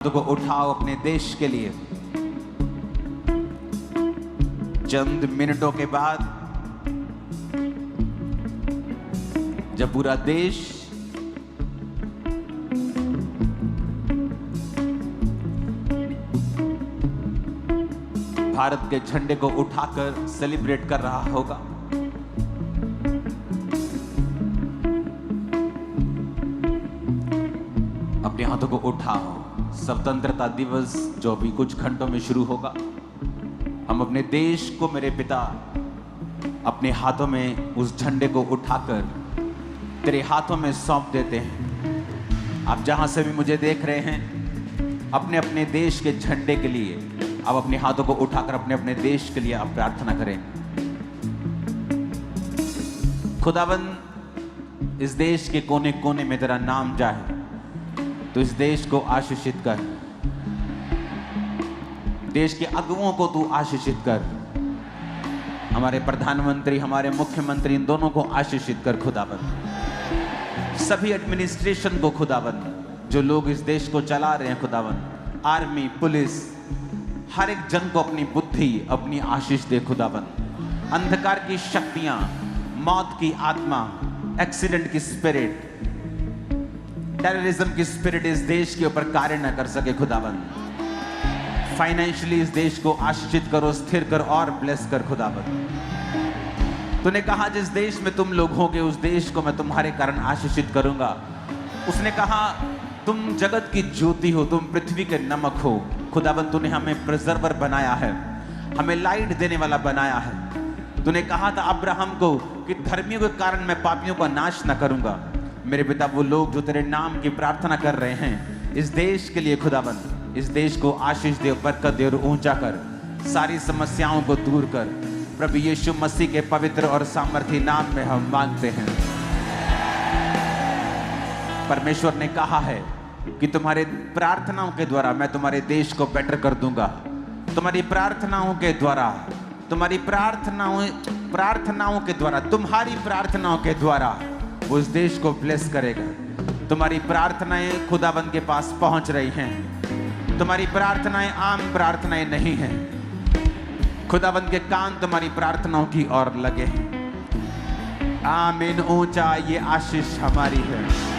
हाथों को उठाओ अपने देश के लिए। चंद मिनटों के बाद जब पूरा देश भारत के झंडे को उठाकर सेलिब्रेट कर रहा होगा, अपने हाथों को उठाओ। स्वतंत्रता दिवस जो अभी कुछ घंटों में शुरू होगा, हम अपने देश को मेरे पिता अपने हाथों में उस झंडे को उठाकर तेरे हाथों में सौंप देते हैं। आप जहां से भी मुझे देख रहे हैं, अपने अपने देश के झंडे के लिए आप अपने हाथों को उठाकर अपने अपने देश के लिए आप प्रार्थना करें। खुदावंद, इस देश के कोने कोने में तेरा नाम जाए तो इस देश को आशीषित कर। देश के अगुओं को तू आशीषित कर। हमारे प्रधानमंत्री, हमारे मुख्यमंत्री, इन दोनों को आशीषित कर खुदावंद। सभी एडमिनिस्ट्रेशन को खुदावंद, जो लोग इस देश को चला रहे हैं खुदावंद, आर्मी, पुलिस, हर एक जन को अपनी बुद्धि, अपनी आशीष दे खुदावंद। अंधकार की शक्तियां, मौत की आत्मा, एक्सीडेंट की स्पिरिट, टेररिज्म की स्पिरिट इस देश के ऊपर कार्य न कर सके खुदावंद। फाइनेंशियली इस देश को आशीषित करो, स्थिर कर और ब्लेस कर खुदावंद। तूने कहा जिस देश में तुम लोग होगे उस देश को मैं तुम्हारे कारण आशीषित करूंगा। उसने कहा तुम जगत की ज्योति हो, तुम पृथ्वी के नमक हो। खुदावंद, तूने हमें प्रिजर्वर बनाया है, हमें लाइट देने वाला बनाया है। तूने कहा था अब्राहम को कि धर्मियों के कारण मैं पापियों का नाश न करूंगा। मेरे पिता, वो लोग जो तेरे नाम की प्रार्थना कर रहे हैं इस देश के लिए खुदावंद, इस देश को आशीष दे, बरकत दे और ऊंचा कर, सारी समस्याओं को दूर कर। प्रभु यीशु मसीह के पवित्र और सामर्थी नाम में हम मांगते हैं। परमेश्वर ने कहा है कि तुम्हारे प्रार्थनाओं के द्वारा मैं तुम्हारे देश को बेटर कर दूंगा। तुम्हारी प्रार्थनाओं के द्वारा, तुम्हारी प्रार्थनाओं के द्वारा, तुम्हारी प्रार्थनाओं के द्वारा वो इस देश को ब्लेस करेगा। तुम्हारी प्रार्थनाएं खुदाबंद के पास पहुंच रही हैं। तुम्हारी प्रार्थनाएं आम प्रार्थनाएं नहीं हैं। खुदाबंद के कान तुम्हारी प्रार्थनाओं की ओर लगे हैं। आमीन। ऊंचा ये आशीष हमारी है।